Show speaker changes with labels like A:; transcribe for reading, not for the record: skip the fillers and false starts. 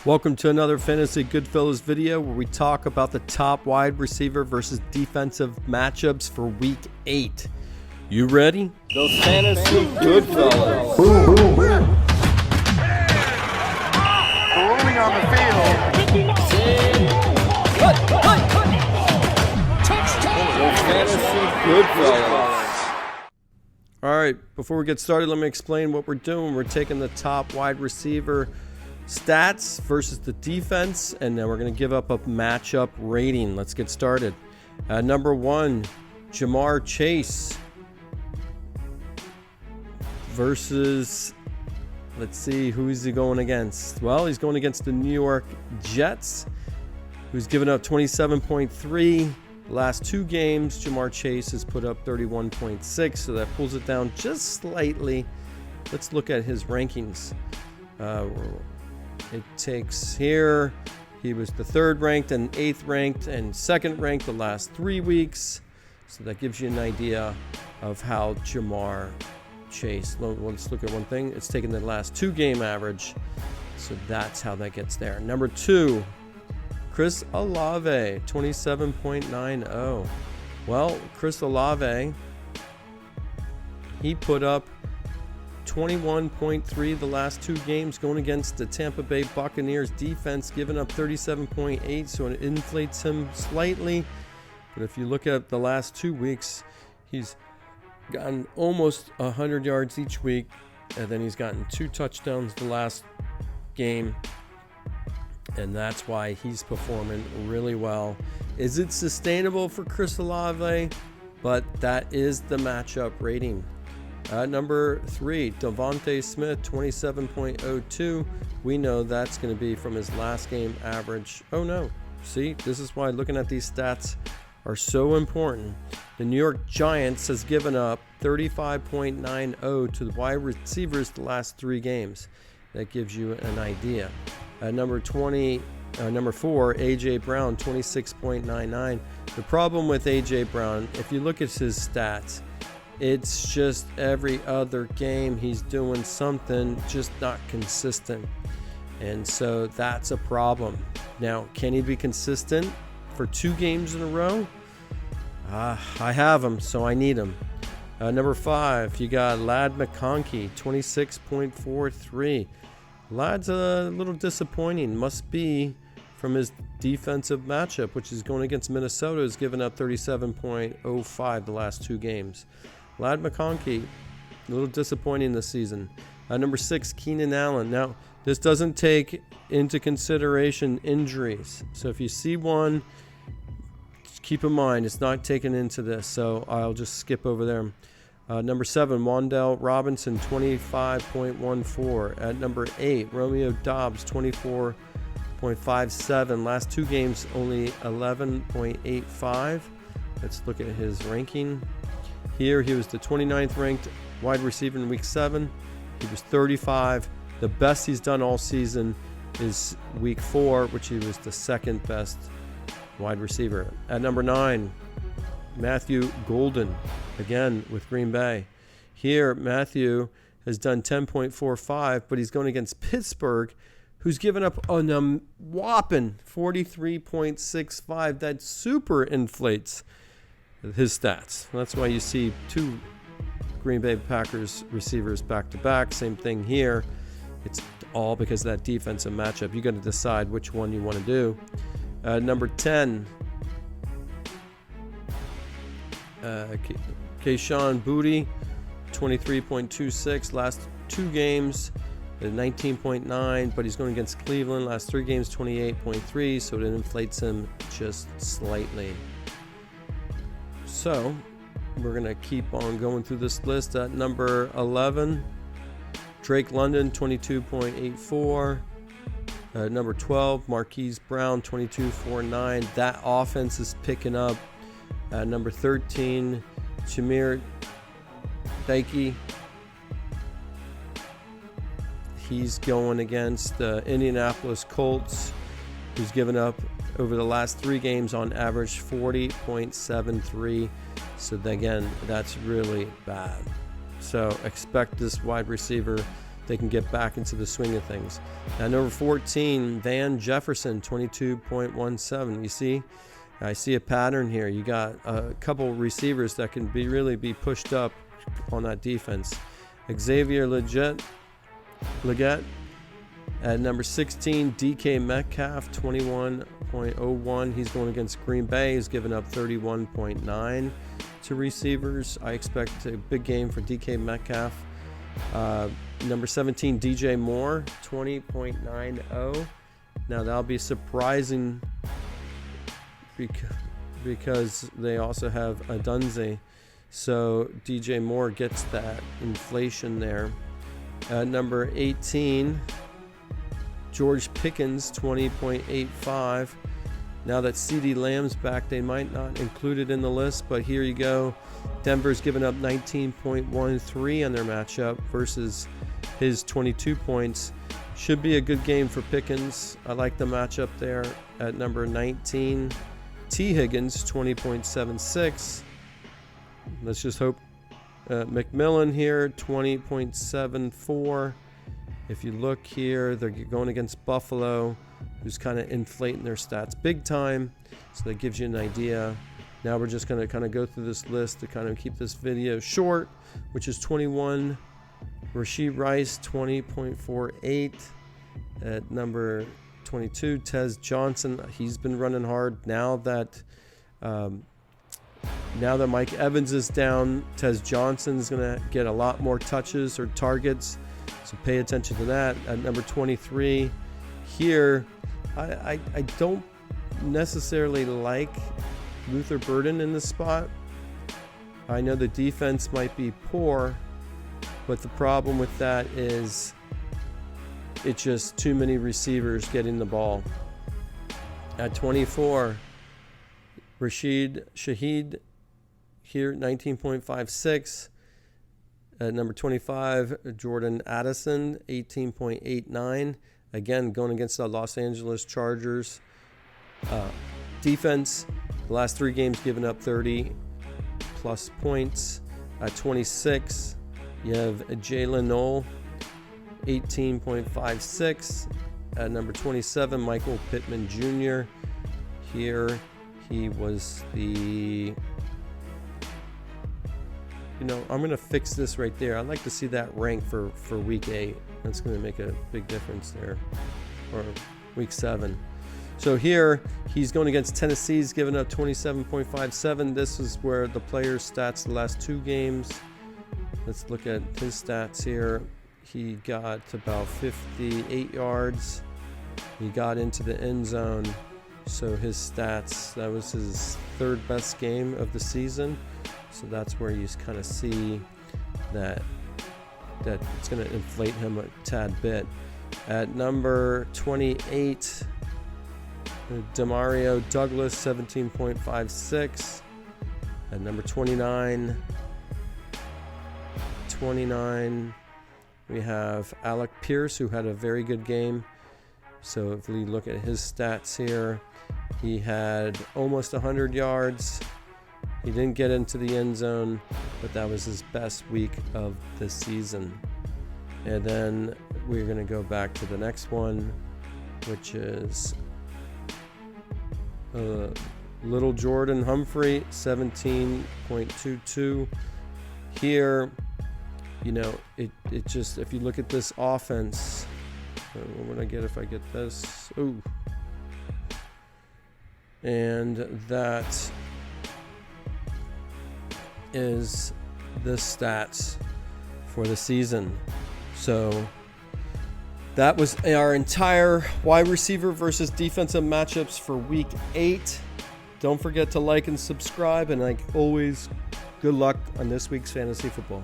A: Welcome to another Fantasy Goodfellas video where we talk about the top wide receiver versus defensive matchups for Week 8. You ready?
B: Those Fantasy Goodfellas.
C: Boom, boom, boom. Rolling on the field.
B: Those Fantasy Goodfellas.
A: All right, before we get started, let me explain what we're doing. We're taking the top wide receiver stats versus the defense, and then we're going to give up a matchup rating. Let's get started. Number 1, Jamar Chase versus, let's see, who's he going against? Well, he's going against the New York Jets, who's given up 27.3. The last 2 games, Jamar Chase has put up 31.6, so that pulls it down just slightly. Let's look at his rankings. It takes here, he was the 3rd ranked and 8th ranked and 2nd ranked the last 3 weeks. So that gives you an idea of how Jamar Chase, let's look at one thing. It's taken the last 2 game average. So that's how that gets there. Number 2, Chris Olave, 27.90. Well, Chris Olave, he put up 21.3 the last 2 games going against the Tampa Bay Buccaneers defense, giving up 37.8, so it inflates him slightly. But if you look at the last 2 weeks, he's gotten almost 100 yards each week, and then he's gotten 2 touchdowns the last game, and that's why he's performing really well. Is it sustainable for Chris Olave? But that is the matchup rating. Number 3, DeVonta Smith, 27.02. We know that's going to be from his last game average. Oh no. See, this is why looking at these stats are so important. The New York Giants has given up 35.90 to the wide receivers the last 3 games. That gives you an idea. Number 4, A.J. Brown, 26.99. The problem with A.J. Brown, if you look at his stats, it's just every other game he's doing something, just not consistent. And so that's a problem. Now, can he be consistent for 2 games in a row? I have him, so I need him. Number 5, you got Ladd McConkey, 26.43. Ladd's a little disappointing. Must be from his defensive matchup, which is going against Minnesota, has given up 37.05 the last 2 games. Ladd McConkey, a little disappointing this season. Number 6, Keenan Allen. Now, this doesn't take into consideration injuries. So if you see one, just keep in mind it's not taken into this. So I'll just skip over there. Number 7, Wan'Dale Robinson, 25.14. At number 8, Romeo Doubs, 24.57. Last 2 games, only 11.85. Let's look at his ranking. Here, he was the 29th ranked wide receiver in Week 7. He was 35. The best he's done all season is Week 4, which he was the 2nd best wide receiver. At number 9, Matthew Golden, again with Green Bay. Here, Matthew has done 10.45, but he's going against Pittsburgh, who's given up a whopping 43.65. That super inflates his stats. That's why you see 2 Green Bay Packers receivers back to back. Same thing here. It's all because of that defensive matchup. You got to decide which one you want to do. Number 10, Kayshon Boutte, 23.26. Last 2 games, 19.9, but he's going against Cleveland. Last 3 games, 28.3, so it inflates him just slightly. So we're going to keep on going through this list. At number 11, Drake London, 22.84. Number 12, Marquise Brown, 22.49. That offense is picking up. Number 13, Shamir Daiki. He's going against the Indianapolis Colts, who's given up over the last 3 games on average 40.73. So again, that's really bad. So expect this wide receiver they can get back into the swing of things. Now, number 14, Van Jefferson, 22.17. You see, I see a pattern here. You got a couple receivers that can really be pushed up on that defense. Xavier Legette at number 16, DK Metcalf, 21.01. He's going against Green Bay. He's given up 31.9 to receivers. I expect a big game for DK Metcalf. Number 17, DJ Moore, 20.90. Now, that'll be surprising because they also have a Dunze. So DJ Moore gets that inflation there. Number 18, George Pickens, 20.85. Now that CeeDee Lamb's back, they might not include it in the list, but here you go. Denver's given up 19.13 on their matchup versus his 22 points. Should be a good game for Pickens. I like the matchup there at number 19. T. Higgins, 20.76. Let's just hope. McMillan here, 20.74. If you look here, they're going against Buffalo, who's kind of inflating their stats big time. So that gives you an idea. Now we're just going to kind of go through this list to kind of keep this video short, which is 21. Rashee Rice, 20.48. At number 22, Tez Johnson. He's been running hard. Now that Mike Evans is down, Tez Johnson is going to get a lot more touches or targets. So pay attention to that. At number 23, here, I don't necessarily like Luther Burden in this spot. I know the defense might be poor, but the problem with that is it's just too many receivers getting the ball. At 24, Rashid Shaheed here, 19.56. At number 25, Jordan Addison, 18.89. Again, going against the Los Angeles Chargers. Defense, the last 3 games given up 30-plus points. At 26, you have Jalen Noel, 18.56. At number 27, Michael Pittman Jr. Here, he was the... I'm going to fix this right there. I'd like to see that rank for week 8. That's going to make a big difference there. Or week 7. So here, he's going against Tennessee. He's given up 27.57. This is where the player's stats the last 2 games. Let's look at his stats here. He got about 58 yards. He got into the end zone. So his stats, that was his 3rd best game of the season. So that's where you kind of see that it's going to inflate him a tad bit. At number 28, Demario Douglas, 17.56. At number 29, we have Alec Pierce, who had a very good game. So if we look at his stats here, he had almost 100 yards. He didn't get into the end zone, but that was his best week of the season. And then we're going to go back to the next one, which is Little Jordan Humphrey, 17.22. Here, it just, if you look at this offense, what would I get if I get this? Ooh. And that is the stats for the season. So that was our entire wide receiver versus defensive matchups for week 8. Don't forget to like and subscribe, and like always, good luck on this week's fantasy football.